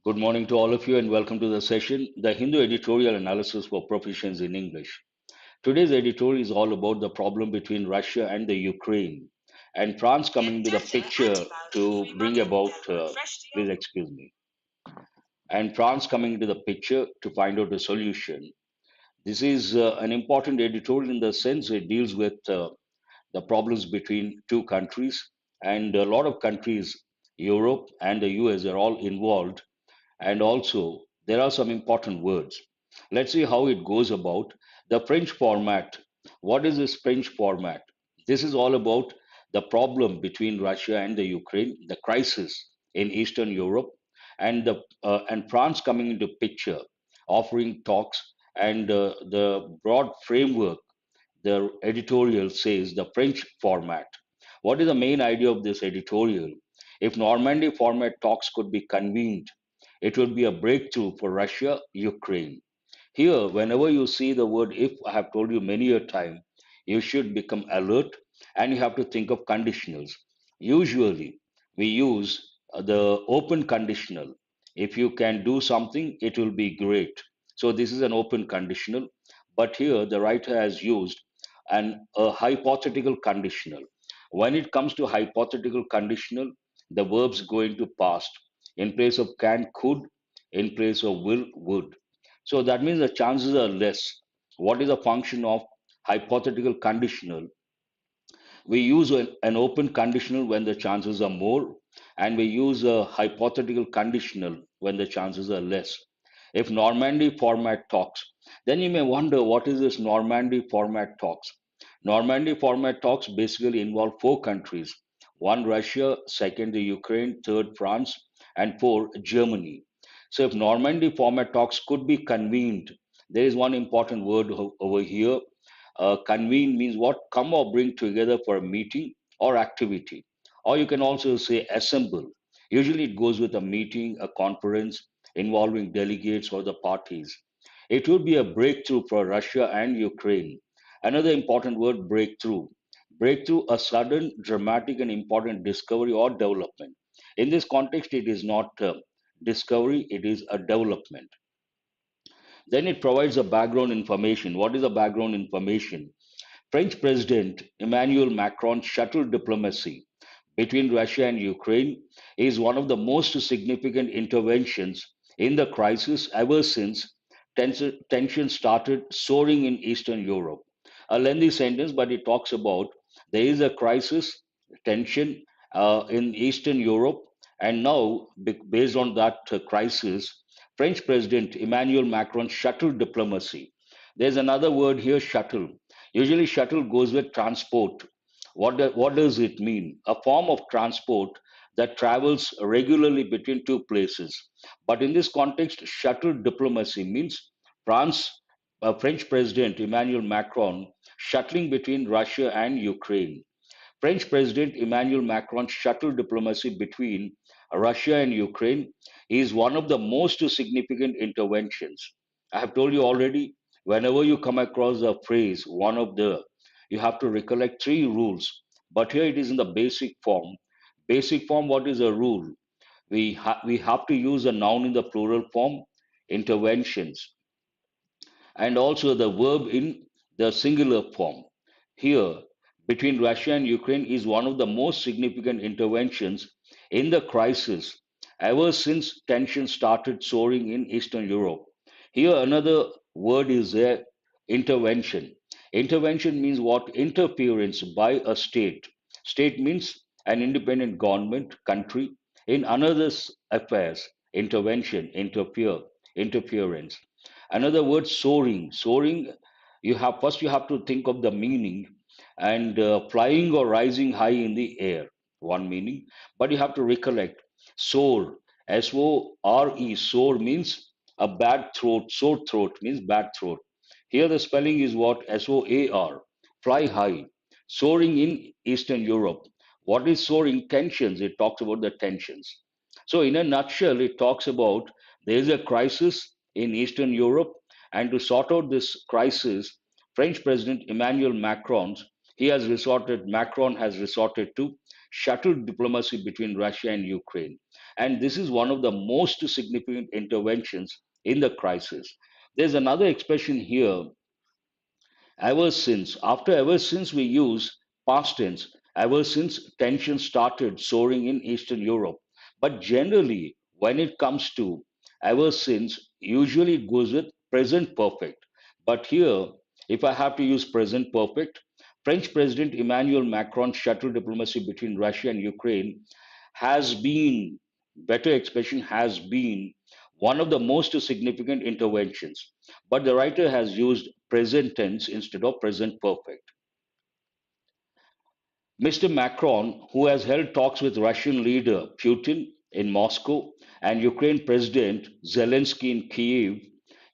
Good morning to all of you and welcome to the session, the Hindu Editorial Analysis for Proficiency in English. Today's editorial is all about the problem between Russia and the Ukraine and France coming into the picture to bring about, please excuse me, and France coming into the picture to find out a solution. This is an important editorial in the sense it deals with the problems between two countries and a lot of countries, Europe and the US are all involved, and also there are some important words. Let's see how it goes about. The French format. What is this French format? This is all about the problem between Russia and the Ukraine, the crisis in Eastern Europe, and France coming into picture, offering talks and the broad framework. The editorial says the French format. What is the main idea of this editorial? If Normandy format talks could be convened, it would be a breakthrough for Russia, Ukraine. Here, whenever you see the word if, I have told you many a time, you should become alert and you have to think of conditionals. Usually, we use the open conditional. If you can do something, it will be great. So, this is an open conditional. But here, the writer has used a hypothetical conditional. When it comes to hypothetical conditional, the verbs go into past. In place of can, could, in place of will, would. So that means the chances are less. What is a function of hypothetical conditional? We use an open conditional when the chances are more, and we use a hypothetical conditional when the chances are less. If Normandy format talks, then you may wonder what is this Normandy format talks? Normandy format talks basically involve four countries: one Russia, second the Ukraine, third France, and four Germany. So if Normandy format talks could be convened, there is one important word over here. Convene means what? Come or bring together for a meeting or activity. Or you can also say assemble. Usually it goes with a meeting, a conference involving delegates or the parties. It would be a breakthrough for Russia and Ukraine. Another important word, breakthrough. Breakthrough, a sudden, dramatic, and important discovery or development. In this context, it is not discovery, it is a development. Then it provides a background information. What is the background information? French President Emmanuel Macron's shuttle diplomacy between Russia and Ukraine is one of the most significant interventions in the crisis ever since tension started soaring in Eastern Europe. A lengthy sentence, but it talks about there is a crisis, tension in Eastern Europe, and now, based on that crisis, French President Emmanuel Macron's shuttle diplomacy. There's another word here, shuttle. Usually, shuttle goes with transport. What does it mean? A form of transport that travels regularly between two places. But in this context, shuttle diplomacy means France, French President Emmanuel Macron shuttling between Russia and Ukraine. French President Emmanuel Macron's shuttle diplomacy between Russia and Ukraine is one of the most significant interventions. I have told you already, whenever you come across the phrase one of the, you have to recollect three rules. But here it is in the basic form. Basic form, what is a rule? We have to use a noun in the plural form, interventions, and also the verb in the singular form. Here, between Russia and Ukraine is one of the most significant interventions in the crisis ever since tension started soaring in Eastern Europe. Here, another word is there, intervention. Intervention means what? Interference by a state. State means an independent government, country, in another's affairs. Intervention, interfere, interference. Another word, soaring. Soaring, you have to think of the meaning, and flying or rising high in the air, one meaning. But you have to recollect, soar, S-O-R-E, soar means a bad throat. Sore throat means bad throat. Here the spelling is what? S-O-A-R, fly high. Soaring in Eastern Europe. What is soaring? Tensions. It talks about the tensions. So in a nutshell, it talks about there is a crisis in Eastern Europe, and to sort out this crisis, French President Emmanuel Macron has resorted to shuttle diplomacy between Russia and Ukraine. And this is one of the most significant interventions in the crisis. There's another expression here, ever since we use past tense, ever since tension started soaring in Eastern Europe. But generally, when it comes to ever since, usually it goes with present perfect. But here, if I have to use present perfect, French President Emmanuel Macron's shuttle diplomacy between Russia and Ukraine has been, better expression, has been one of the most significant interventions. But the writer has used present tense instead of present perfect. Mr. Macron, who has held talks with Russian leader Putin in Moscow and Ukraine President Zelensky in Kiev,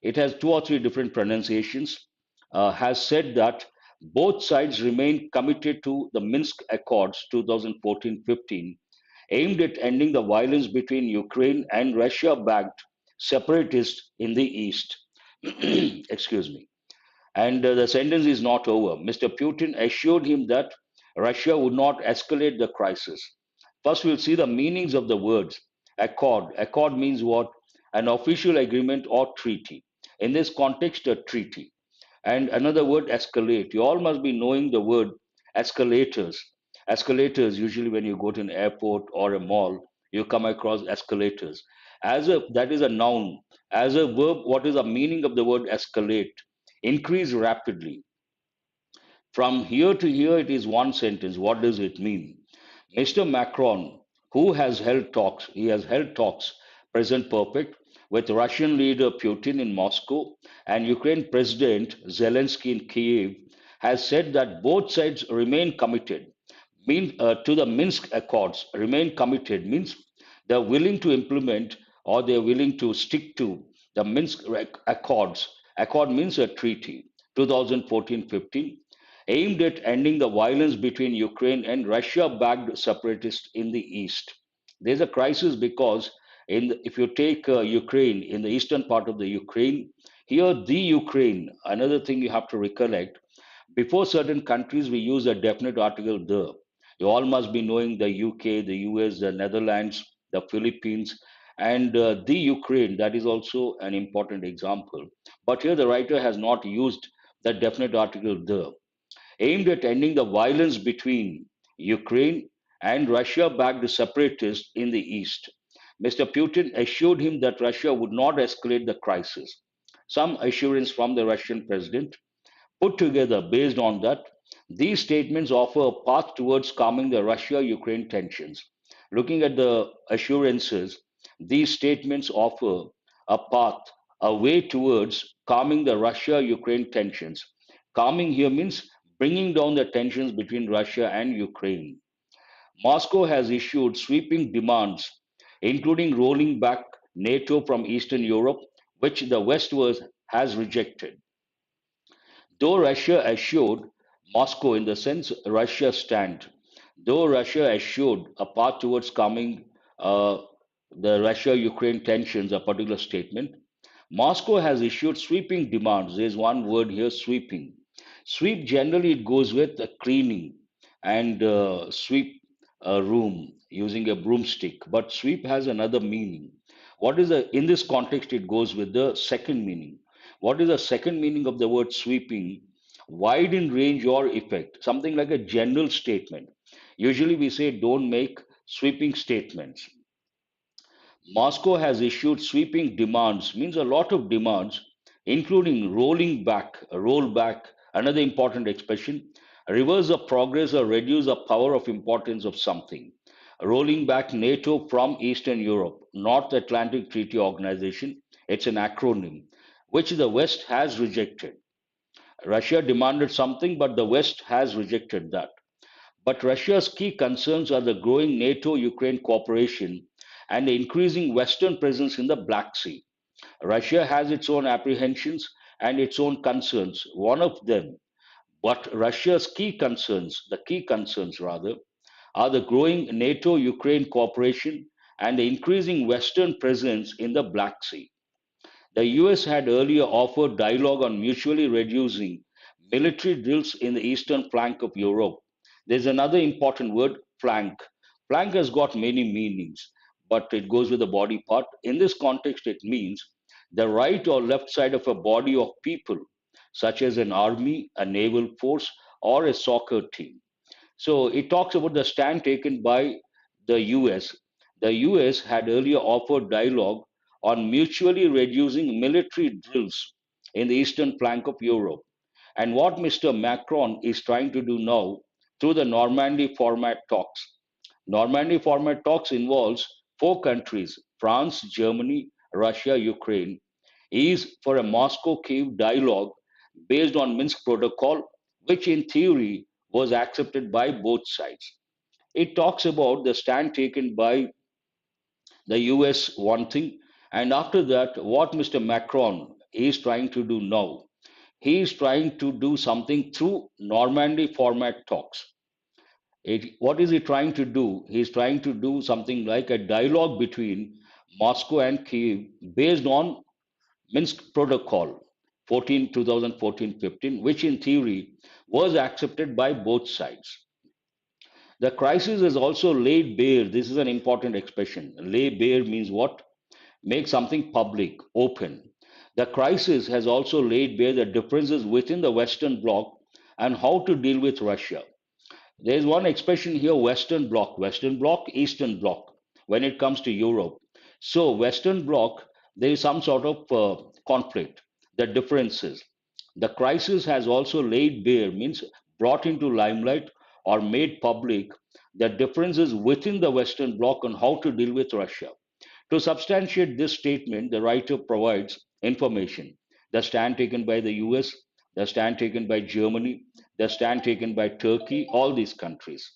it has two or three different pronunciations, has said that both sides remain committed to the Minsk Accords 2014-15, aimed at ending the violence between Ukraine and Russia backed separatists in the East. Excuse me. And the sentence is not over. Mr. Putin assured him that Russia would not escalate the crisis. First, we'll see the meanings of the words. Accord. Accord means what? An official agreement or treaty. In this context, a treaty. And another word, escalate. You all must be knowing the word escalators. Escalators, usually when you go to an airport or a mall, you come across escalators. That is a noun. As a verb, what is the meaning of the word escalate? Increase rapidly. From here to here, it is one sentence. What does it mean? Mr. Macron, who has held talks, he has held talks, present perfect, with Russian leader Putin in Moscow and Ukraine President Zelensky in Kiev, has said that both sides remain committed to the Minsk Accords. Remain committed means they're willing to implement or they're willing to stick to the Minsk Accords. Accord means a treaty, 2014-15, aimed at ending the violence between Ukraine and Russia-backed separatists in the east. There's a crisis because if you take Ukraine, in the eastern part of the Ukraine, here the Ukraine, another thing you have to recollect, before certain countries we use a definite article the. You all must be knowing the UK, the US, the Netherlands, the Philippines, and the Ukraine. That is also an important example. But here the writer has not used the definite article the, aimed at ending the violence between Ukraine and Russia backed separatists in the east. Mr. Putin assured him that Russia would not escalate the crisis. Some assurance from the Russian president. Put together, based on that, these statements offer a path towards calming the Russia Ukraine tensions. Looking at the assurances, these statements offer a path, a way towards calming the Russia Ukraine tensions. Calming here means bringing down the tensions between Russia and Ukraine. Moscow has issued sweeping demands, including rolling back NATO from Eastern Europe, which the has rejected. Though Russia assured Moscow, in the sense Russia stand, though Russia assured a path towards calming the Russia-Ukraine tensions, a particular statement, Moscow has issued sweeping demands. There's one word here, sweeping. Sweep generally it goes with a cleaning and sweep a room using a broomstick, but sweep has another meaning. In this context? It goes with the second meaning. What is the second meaning of the word sweeping? Wide in range or effect, something like a general statement. Usually we say don't make sweeping statements. Moscow has issued sweeping demands, means a lot of demands, including rolling back, roll back, another important expression, reverse the progress or reduce the power of importance of something. Rolling back NATO from Eastern Europe, North Atlantic Treaty Organization, it's an acronym, which the West has rejected. Russia demanded something, but the West has rejected that. But Russia's key concerns are the growing NATO Ukraine cooperation and the increasing Western presence in the Black Sea. Russia has its own apprehensions and its own concerns. One of them, but Russia's key concerns rather, are the growing NATO Ukraine cooperation and the increasing Western presence in the Black Sea. The US had earlier offered dialogue on mutually reducing military drills in the eastern flank of Europe. There's another important word, flank. Flank has got many meanings, but it goes with the body part. In this context, it means the right or left side of a body of people, such as an army, a naval force, or a soccer team. So it talks about the stand taken by the US. The US had earlier offered dialogue on mutually reducing military drills in the eastern flank of Europe. And what Mr. Macron is trying to do now through the Normandy format talks. Normandy format talks involves four countries, France, Germany, Russia, Ukraine, is for a Moscow-Kiev dialogue based on Minsk Protocol, which in theory was accepted by both sides. It talks about the stand taken by the US one thing, and after that, what Mr. Macron is trying to do now. He is trying to do something through Normandy format talks. What is he trying to do? He is trying to do something like a dialogue between Moscow and Kiev based on Minsk Protocol 2014-15, which in theory was accepted by both sides. The crisis has also laid bare, this is an important expression. Lay bare means what? Make something public, open. The crisis has also laid bare the differences within the Western Bloc and how to deal with Russia. There is one expression here Western Bloc, Eastern Bloc, when it comes to Europe. So, Western Bloc, there is some sort of conflict, the differences. The crisis has also laid bare, means brought into limelight or made public the differences within the Western Bloc on how to deal with Russia. To substantiate this statement, the writer provides information. The stand taken by the US, the stand taken by Germany, the stand taken by Turkey, all these countries.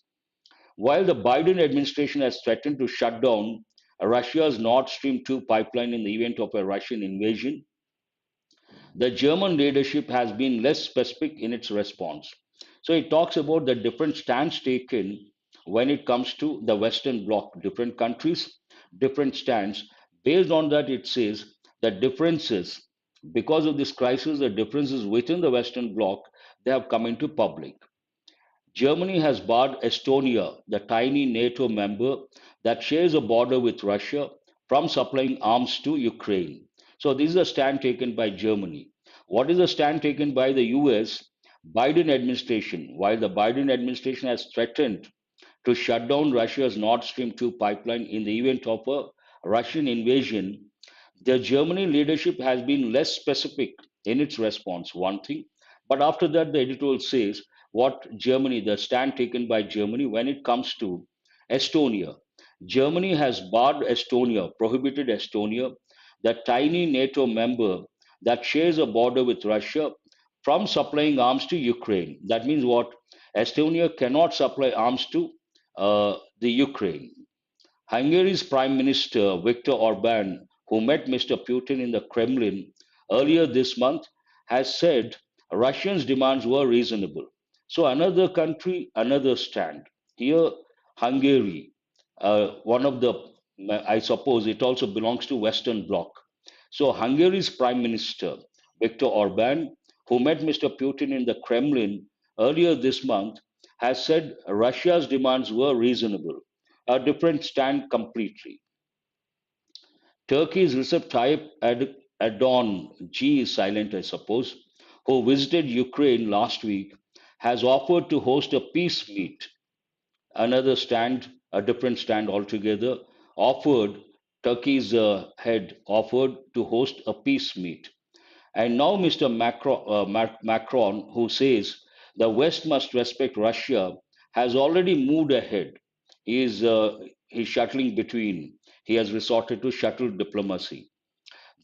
While the Biden administration has threatened to shut down Russia's Nord Stream 2 pipeline in the event of a Russian invasion, the German leadership has been less specific in its response. So it talks about the different stands taken when it comes to the Western Bloc, different countries, different stands. Based on that, it says the differences, because of this crisis, the differences within the Western Bloc, they have come into public. Germany has barred Estonia, the tiny NATO member that shares a border with Russia, from supplying arms to Ukraine. So this is a stand taken by Germany. What is the stand taken by the US? Biden administration, while the Biden administration has threatened to shut down Russia's Nord Stream 2 pipeline in the event of a Russian invasion, the Germany leadership has been less specific in its response, one thing. But after that, the editorial says what Germany, the stand taken by Germany when it comes to Estonia. Germany has barred Estonia, prohibited Estonia, the tiny NATO member that shares a border with Russia, from supplying arms to Ukraine. That means what? Estonia cannot supply arms to the Ukraine. Hungary's Prime Minister Viktor Orban, who met Mr. Putin in the Kremlin earlier this month, has said Russians' demands were reasonable. So, another country, another stand. Here, Hungary, one of the, I suppose it also belongs to Western Bloc. So, Hungary's Prime Minister Viktor Orban, who met Mr. Putin in the Kremlin earlier this month, has said Russia's demands were reasonable, a different stand completely. Turkey's Recep Tayyip Erdogan, G is silent, I suppose, who visited Ukraine last week, has offered to host a peace meet. Another stand, a different stand altogether, offered, Turkey's head offered to host a peace meet. And now Mr. Macron, who says the West must respect Russia, has already moved ahead. He's shuttling between. He has resorted to shuttle diplomacy.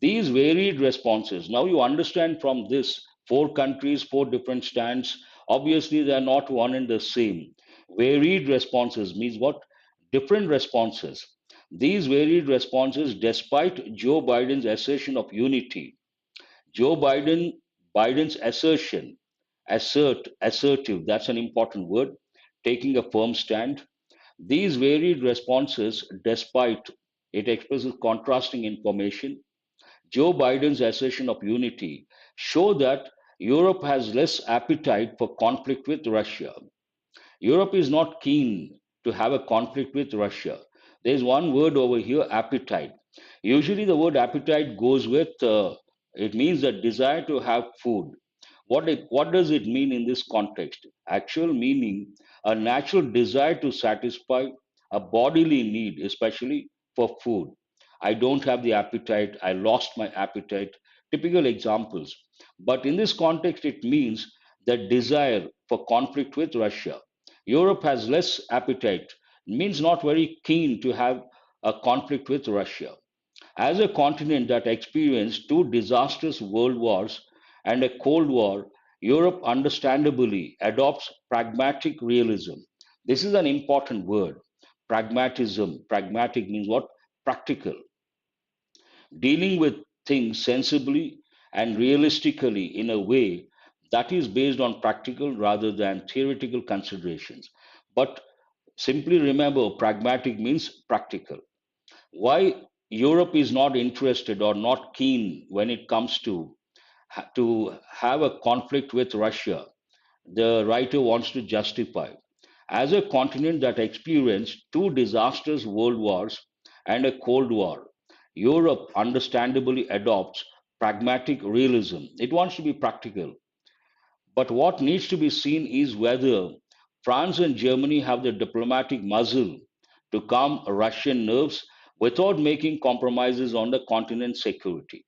These varied responses. Now you understand from this four countries, four different stands. Obviously, they are not one and the same. Varied responses means what? Different responses. These varied responses, despite Joe Biden's assertion of unity, Biden's assertion, assertive, that's an important word, taking a firm stand. These varied responses, despite it expresses contrasting information, Joe Biden's assertion of unity, show that Europe has less appetite for conflict with Russia. Europe is not keen. to have a conflict with Russia. There's one word over here, appetite. Usually, the word appetite goes with it means the desire to have food. What does it mean in this context? Actual meaning, a natural desire to satisfy a bodily need, especially for food. I don't have the appetite, I lost my appetite. Typical examples. But in this context, it means the desire for conflict with Russia. Europe has less appetite, means not very keen to have a conflict with Russia. As a continent that experienced two disastrous world wars and a Cold War, Europe understandably adopts pragmatic realism. This is an important word. Pragmatism. Pragmatic means what? Practical. Dealing with things sensibly and realistically in a way that is based on practical rather than theoretical considerations. But simply remember, pragmatic means practical. Why Europe is not interested or not keen when it comes to have a conflict with Russia, the writer wants to justify. As a continent that experienced two disastrous world wars and a Cold War, Europe understandably adopts pragmatic realism. It wants to be practical. But what needs to be seen is whether France and Germany have the diplomatic muscle to calm Russian nerves without making compromises on the continent's security.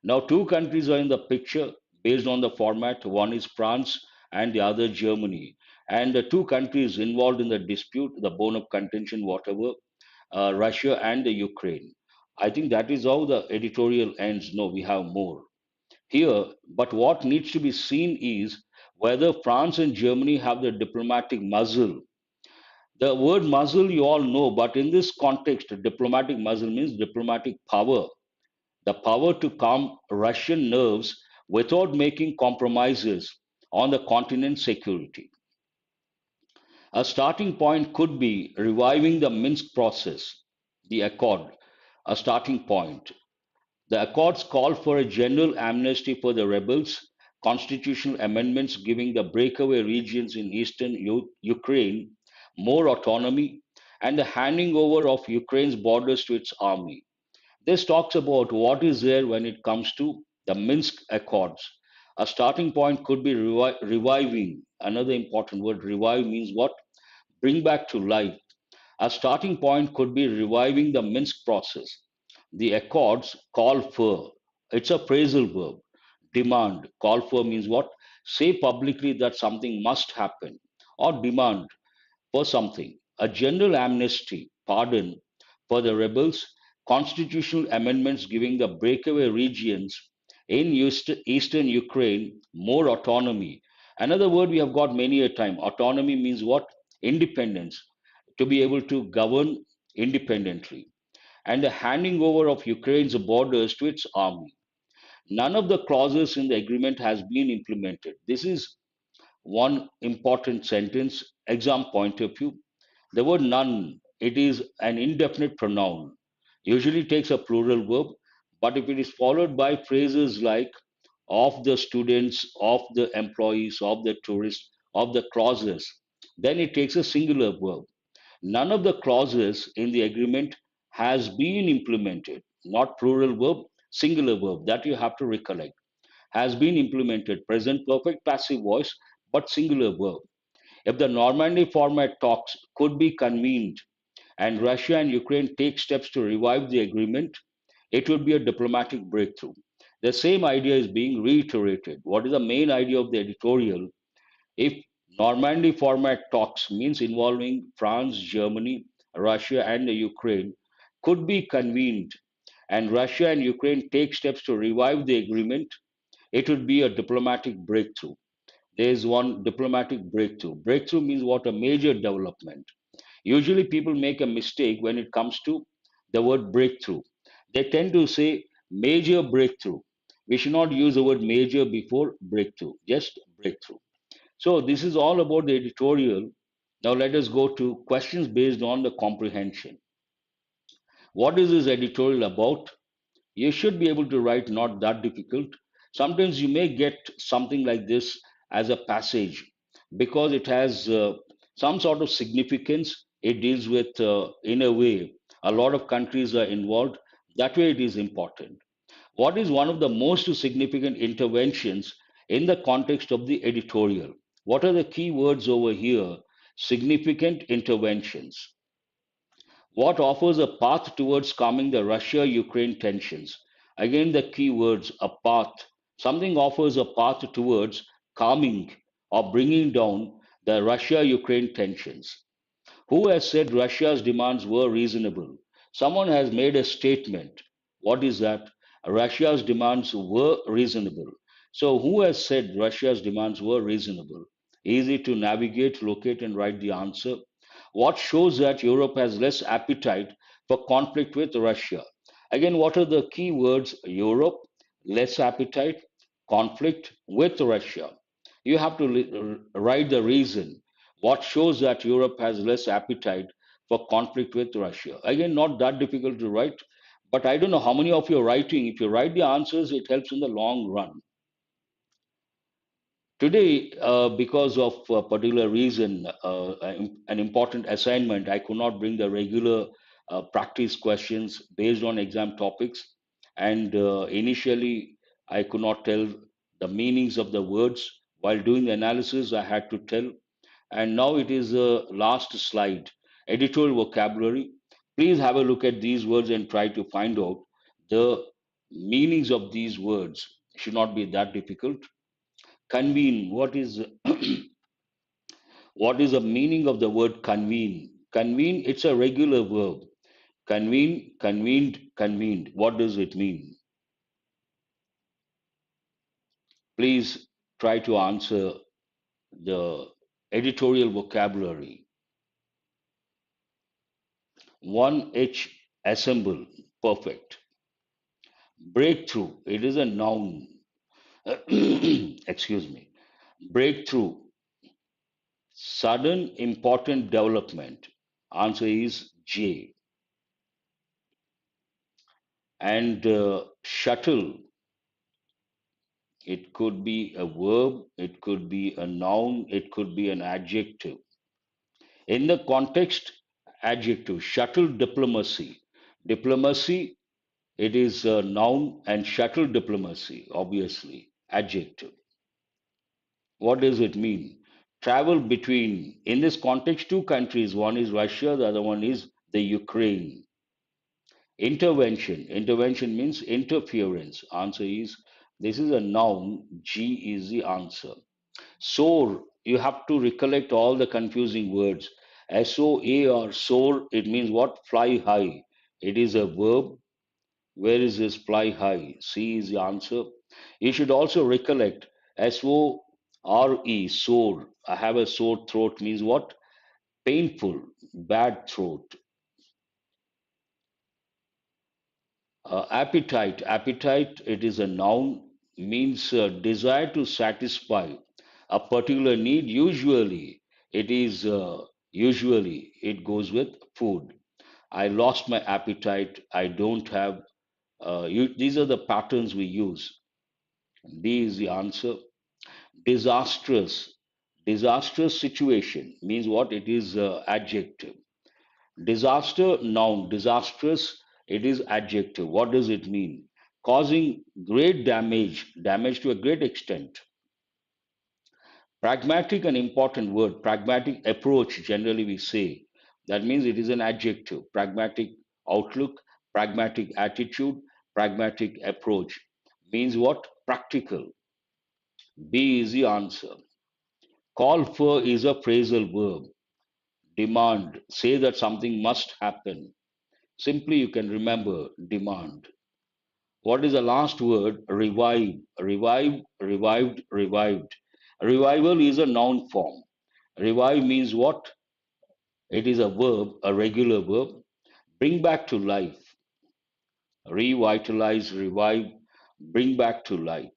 Now, two countries are in the picture based on the format. One is France and the other Germany. And the two countries involved in the dispute, the bone of contention, whatever, Russia and the Ukraine. I think that is how the editorial ends. No, we have more here. But what needs to be seen is whether France and Germany have the diplomatic muscle. The word muscle you all know, but in this context, diplomatic muscle means diplomatic power, the power to calm Russian nerves without making compromises on the continent's security. A starting point could be reviving the Minsk process, the accord, a starting point. The accords call for a general amnesty for the rebels, constitutional amendments giving the breakaway regions in eastern Ukraine more autonomy, and the handing over of Ukraine's borders to its army. This talks about what is there when it comes to the Minsk Accords. A starting point could be reviving. Another important word, revive means what? Bring back to life. A starting point could be reviving the Minsk process. The Accords call for, it's a phrasal verb. Demand, call for means what? Say publicly that something must happen, or demand for something. A general amnesty, pardon for the rebels, constitutional amendments giving the breakaway regions in eastern Ukraine more autonomy. Another word we have got many a time. Autonomy means what? Independence, to be able to govern independently. And the handing over of Ukraine's borders to its army. None of the clauses in the agreement has been implemented. This is one important sentence, exam point of view. The word none, it is an indefinite pronoun, usually takes a plural verb, but if it is followed by phrases like of the students, of the employees, of the tourists, of the clauses, then it takes a singular verb. None of the clauses in the agreement has been implemented, not plural verb, singular verb, that you have to recollect. Has been implemented, present perfect passive voice, but singular verb. If the Normandy format talks could be convened and Russia and Ukraine take steps to revive the agreement, it would be a diplomatic breakthrough. The same idea is being reiterated. What is the main idea of the editorial? If Normandy format talks means involving France, Germany, Russia, and the Ukraine could be convened and Russia and Ukraine take steps to revive the agreement, it would be a diplomatic breakthrough. There is one diplomatic breakthrough. Breakthrough means what? A major development. Usually people make a mistake when it comes to the word breakthrough. They tend to say major breakthrough. We should not use the word major before breakthrough, just breakthrough. So this is all about the editorial. Now let us go to questions based on the comprehension. What is this editorial about? You should be able to write not that difficult. Sometimes you may get something like this as a passage because it has some sort of significance It deals with, in a way, a lot of countries are involved. That way, it is important. What is one of the most significant interventions in the context of the editorial? What are the key words over here? Significant interventions. What offers a path towards calming the Russia Ukraine tensions? Again, the key words, a path. Something offers a path towards calming or bringing down the Russia Ukraine tensions. Who has said Russia's demands were reasonable? Someone has made a statement. What is that? Russia's demands were reasonable. So, who has said Russia's demands were reasonable? Easy to navigate, locate, and write the answer. What shows that Europe has less appetite for conflict with Russia? Again, what are the key words? Europe, less appetite, conflict with Russia. You have to write the reason. What shows that Europe has less appetite for conflict with Russia? Again, not that difficult to write, but I don't know how many of you are writing. If you write the answers, it helps in the long run. Today, because of a particular reason, an important assignment, I could not bring the regular practice questions based on exam topics. And initially, I could not tell the meanings of the words. While doing the analysis, I had to tell. And now it is the last slide, editorial vocabulary. Please have a look at these words and try to find out the meanings of these words. It should not be that difficult. Convene. What is the meaning of the word convene? Convene, it's a regular verb. Convene, convened, convened. What does it mean? Please try to answer the editorial vocabulary. 1H, assemble. Perfect. Breakthrough, it is a noun. Excuse me. Breakthrough, sudden important development. Answer is J. And shuttle, it could be a verb, it could be a noun, it could be an adjective. In the context, adjective. Shuttle diplomacy. Diplomacy, it is a noun, and shuttle diplomacy, obviously, adjective. What does it mean? Travel between, in this context, two countries. One is Russia, the other one is the Ukraine. Intervention. Intervention means interference. Answer is, this is a noun. G is the answer. Soar. You have to recollect all the confusing words. SOA or soar, it means what? Fly high. It is a verb. Where is this fly high? C is the answer. You should also recollect SORE, sore. I have a sore throat means what? Painful, bad throat. Appetite, it is a noun, means desire to satisfy a particular need. Usually it goes with food. I lost my appetite. I don't have. These are the patterns we use. D is the answer. Disastrous. Disastrous situation means what? It is adjective. Disaster, noun. Disastrous, it is adjective. What does it mean? Causing great damage, damage to a great extent. Pragmatic, an important word. Pragmatic approach, generally we say. That means it is an adjective. Pragmatic outlook, pragmatic attitude, pragmatic approach. Means what? Practical. B is the answer. Call for is a phrasal verb. Demand, say that something must happen. Simply you can remember demand. What is the last word? Revive, revive, revived, revived. Revival is a noun form. Revive means what? It is a verb, a regular verb. Bring back to life. Revitalize, revive, bring back to life.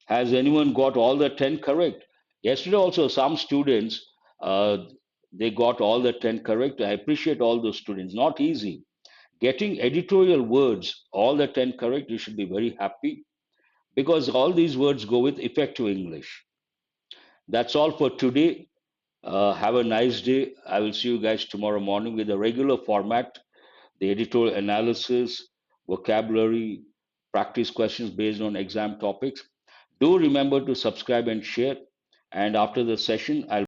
Has anyone got all the 10 correct? Yesterday also some students, uh, they got all the 10 correct. I appreciate all those students. Not easy. Getting editorial words, all the 10 correct, you should be very happy because all these words go with effective English. That's all for today. Have a nice day. I will see you guys tomorrow morning with a regular format, the editorial analysis, vocabulary, practice questions based on exam topics. Do remember to subscribe and share. And after the session, I'll